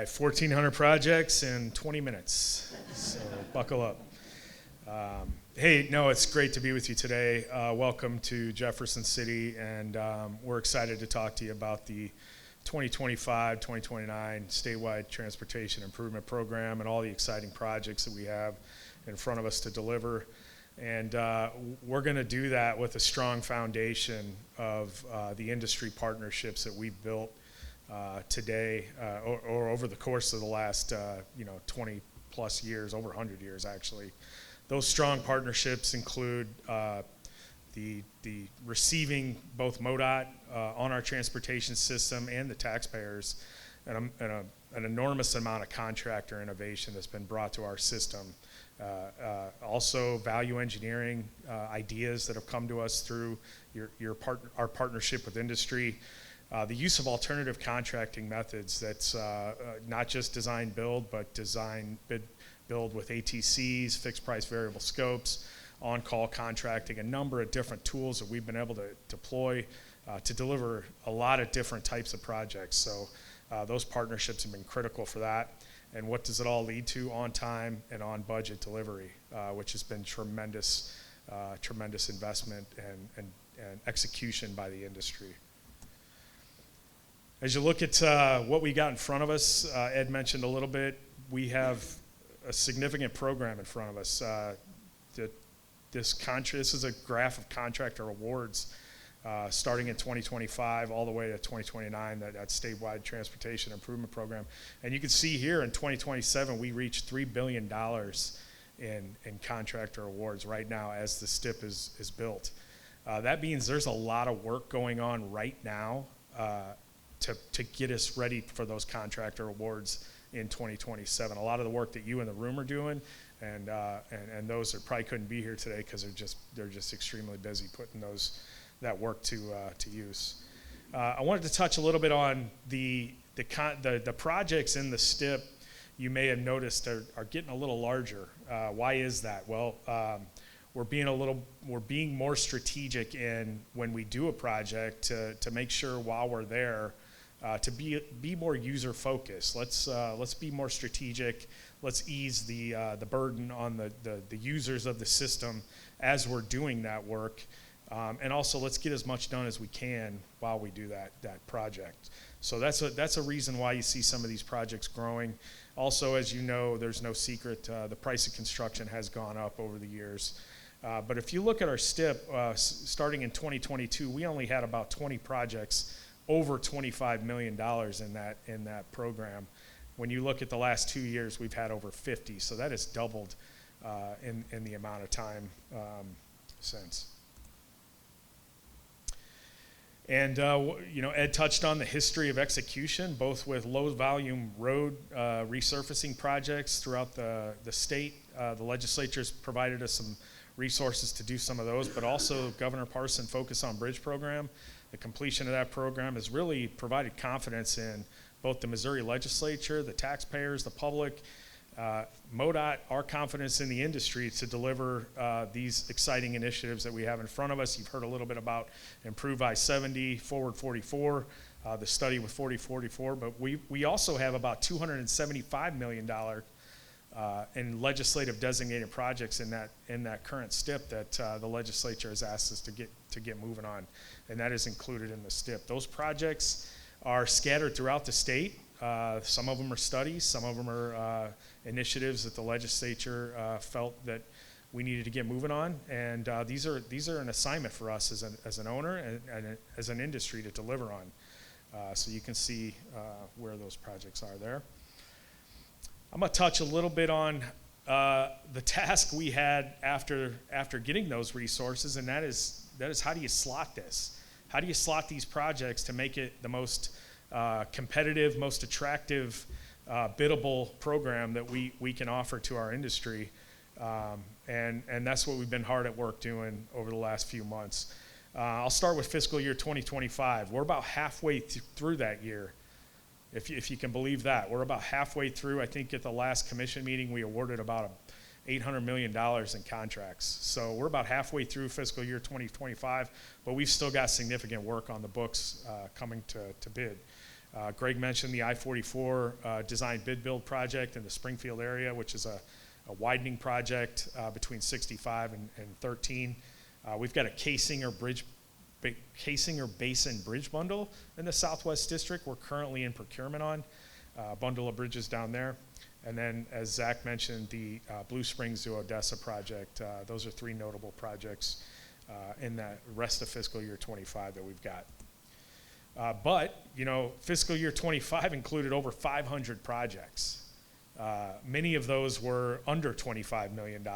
right, 1,400 projects in 20 minutes, so buckle up. Hey, no, it's great to be with you today. Welcome to Jefferson City, and we're excited to talk to you about the 2025-2029 statewide transportation improvement program and all the exciting projects that we have in front of us to deliver. And we're going to do that with a strong foundation of the industry partnerships that we've built today or over the course of the last 20 plus years, over 100 years actually. Those strong partnerships include the receiving both MoDOT on our transportation system and the taxpayers, and an enormous amount of contractor innovation that's been brought to our system. Also value engineering ideas that have come to us through our partnership with industry. The use of alternative contracting methods that's not just design build, but design build with ATCs, fixed price variable scopes, on-call contracting, a number of different tools that we've been able to deploy to deliver a lot of different types of projects. So those partnerships have been critical for that. And what does it all lead to? On time and on budget delivery, which has been tremendous investment and execution by the industry. As you look at what we got in front of us, Ed mentioned a little bit, we have a significant program in front of us. This is a graph of contractor awards starting in 2025 all the way to 2029, that statewide transportation improvement program. And you can see here in 2027, we reached $3 billion in contractor awards right now as the STIP is built. That means there's a lot of work going on right now to get us ready for those contractor awards in 2027. A lot of the work that you in the room are doing, and those that probably couldn't be here today because they're just extremely busy putting that work to use. I wanted to touch a little bit on the projects in the STIP. You may have noticed are getting a little larger. Why is that? Well, we're being more strategic in when we do a project to make sure while we're there to be more user focused. Let's be more strategic. Let's ease the burden on the users of the system as we're doing that work, and also let's get as much done as we can while we do that project. So that's a reason why you see some of these projects growing. Also, as you know, there's no secret the price of construction has gone up over the years. But if you look at our STIP, starting in 2022, we only had about 20 projects over $25 million in that program. When you look at the last 2 years, we've had over 50, so that has doubled in the amount of time since. And Ed touched on the history of execution, both with low volume road resurfacing projects throughout the state. The legislature's provided us some resources to do some of those, but also Governor Parson Focus on Bridge program. The completion of that program has really provided confidence in both the Missouri legislature, the taxpayers, the public, MoDOT, our confidence in the industry to deliver these exciting initiatives that we have in front of us. You've heard a little bit about Improve I-70, Forward 44, the study with 4044, but we also have about $275 million in legislative designated projects in that current STIP that the legislature has asked us to get moving on, and that is included in the STIP. Those projects are scattered throughout the state. Some of them are studies, some of them are initiatives that the legislature felt that we needed to get moving on, and these are an assignment for us as an owner and as an industry to deliver on. So you can see where those projects are there. I'm going to touch a little bit on the task we had after getting those resources, and that is how do you slot this? How do you slot these projects to make it the most competitive, most attractive, biddable program that we can offer to our industry? And that's what we've been hard at work doing over the last few months. I'll start with fiscal year 2025. We're about halfway through that year. If you can believe that. We're about halfway through. I think at the last commission meeting, we awarded about $800 million in contracts. So we're about halfway through fiscal year 2025, but we've still got significant work on the books coming to bid. Greg mentioned the I-44 design bid build project in the Springfield area, which is a widening project between 65 and 13. We've got a casing or basin bridge bundle in the Southwest District we're currently in procurement on, a bundle of bridges down there. And then, as Zach mentioned, the Blue Springs to Odessa project. Those are 3 notable projects in the rest of fiscal year 25 that we've got. But, you know, fiscal year 25 included over 500 projects. Many of those were under $25 million.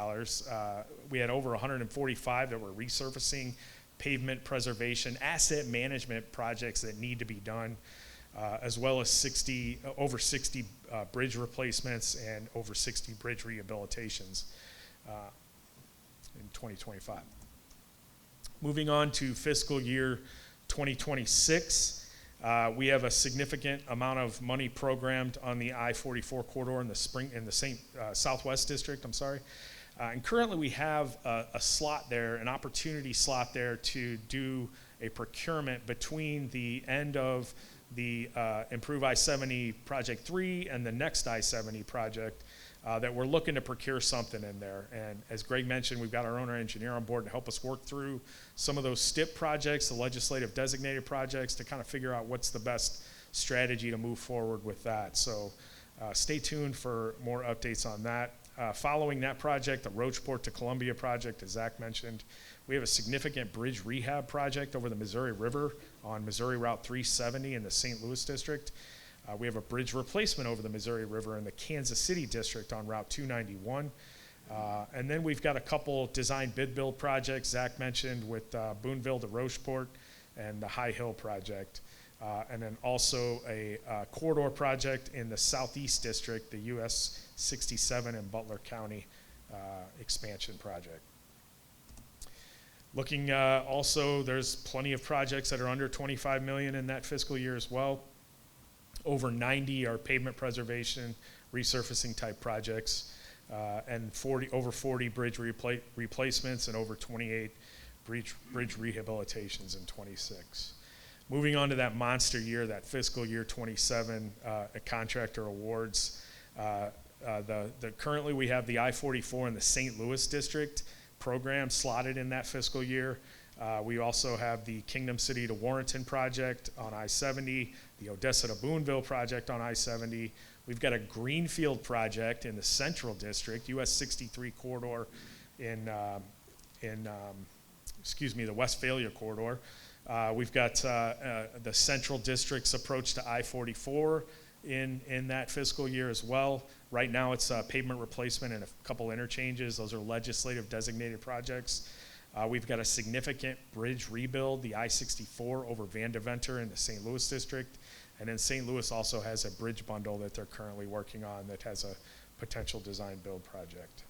We had over 145 that were resurfacing, pavement preservation, asset management projects that need to be done, as well as over 60 bridge replacements and over 60 bridge rehabilitations in 2025. Moving on to fiscal year 2026, we have a significant amount of money programmed on the I-44 corridor in the Southwest District. And currently we have a slot there, an opportunity slot there to do a procurement between the end of the Improve I-70 Project 3 and the next I-70 project that we're looking to procure something in there. And as Greg mentioned, we've got our owner engineer on board to help us work through some of those STIP projects, the legislative designated projects, to kind of figure out what's the best strategy to move forward with that. So stay tuned for more updates on that. Following that project, the Roachport to Columbia project, as Zach mentioned, we have a significant bridge rehab project over the Missouri River on Missouri Route 370 in the St. Louis district. We have a bridge replacement over the Missouri River in the Kansas City district on Route 291. And then we've got a couple design bid build projects Zach mentioned with Boonville to Roachport and the High Hill project. And then also a corridor project in the Southeast district, the US 67 in Butler County expansion project. Looking also, there's plenty of projects that are under 25 million in that fiscal year as well. Over 90 are pavement preservation, resurfacing type projects, and over 40 bridge replacements and over 28 bridge rehabilitations in 26. Moving on to that monster year, that fiscal year 27 contractor awards. Currently we have the I-44 in the St. Louis district program slotted in that fiscal year. We also have the Kingdom City to Warrenton project on I-70, the Odessa to Boonville project on I-70. We've got a greenfield project in the Central District, US 63 corridor in the Westphalia corridor. We've got the Central District's approach to I-44 in that fiscal year as well. Right now it's pavement replacement and a couple interchanges. Those are legislative designated projects. We've got a significant bridge rebuild, the I-64 over Van Deventer in the St. Louis district. And then St. Louis also has a bridge bundle that they're currently working on that has a potential design build project.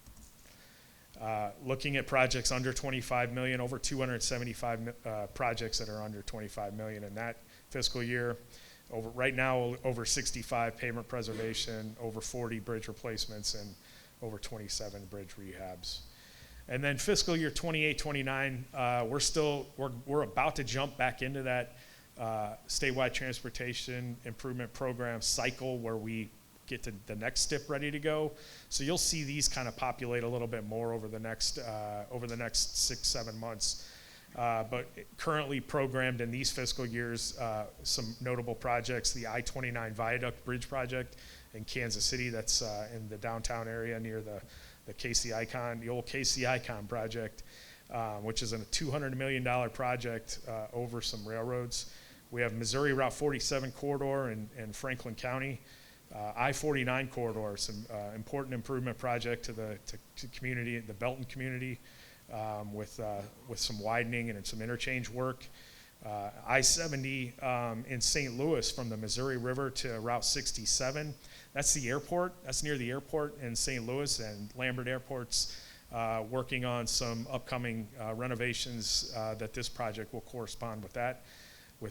Looking at projects under 25 million, over 275 projects that are under 25 million in that fiscal year. Right now, over 65 pavement preservation, over 40 bridge replacements, and over 27 bridge rehabs. And then fiscal year 28-29, we're about to jump back into that statewide transportation improvement program cycle where we get to the next STIP ready to go. So you'll see these kind of populate a little bit more over the next 6-7 months. But currently programmed in these fiscal years, some notable projects: the I-29 Viaduct Bridge project in Kansas City, that's in the downtown area near the KC Icon, the old KC Icon project, which is a $200 million project over some railroads. We have Missouri Route 47 corridor in Franklin County, I-49 corridor, some important improvement project to the community, the Belton community, with some widening and some interchange work. I-70 in St. Louis from the Missouri River to Route 67. That's the airport. That's near the airport in St. Louis, and Lambert Airport's working on some upcoming renovations that this project will correspond with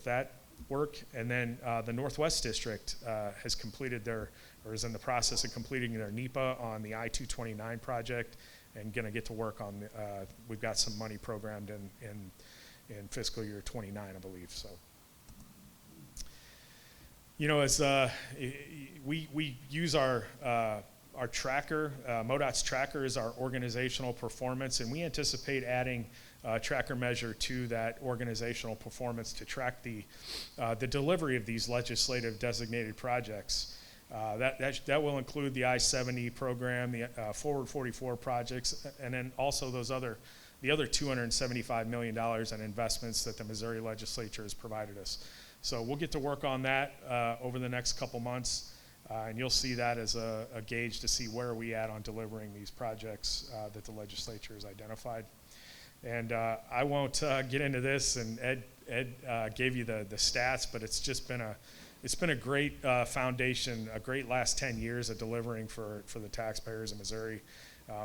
that work. And then the Northwest District has completed is in the process of completing their NEPA on the I-229 project, and going to get to work on. We've got some money programmed in fiscal year 29, I believe. So, As we use our tracker, MoDOT's tracker is our organizational performance, and we anticipate adding a tracker measure to that organizational performance to track the delivery of these legislative designated projects. That will include the I-70 program, the Forward 44 projects, and then also the other $275 million in investments that the Missouri legislature has provided us. So we'll get to work on that over the next couple months, and you'll see that as a gauge to see where we at on delivering these projects that the legislature has identified. And I won't get into this, and Ed gave you the stats, but it's been a great foundation, a great last 10 years of delivering for the taxpayers in Missouri.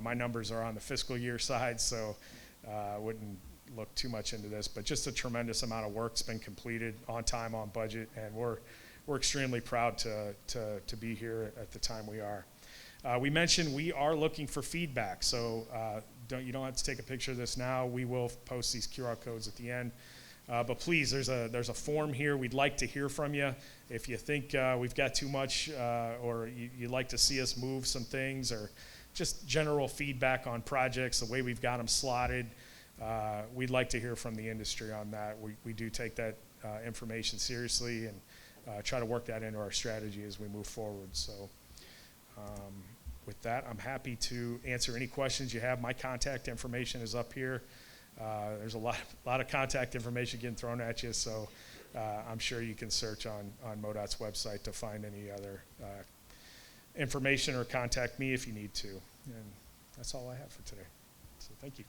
My numbers are on the fiscal year side, so I wouldn't look too much into this, but just a tremendous amount of work's been completed on time, on budget, and we're extremely proud to be here at the time we are. We mentioned we are looking for feedback, so you don't have to take a picture of this now. We will post these QR codes at the end. But please, there's a form here. We'd like to hear from you. If you think we've got too much, or you'd like to see us move some things, or just general feedback on projects, the way we've got them slotted, we'd like to hear from the industry on that. We do take that information seriously and try to work that into our strategy as we move forward. So with that, I'm happy to answer any questions you have. My contact information is up here. There's a lot of contact information getting thrown at you, so I'm sure you can search on MoDOT's website to find any other information, or contact me if you need to. And that's all I have for today. So thank you.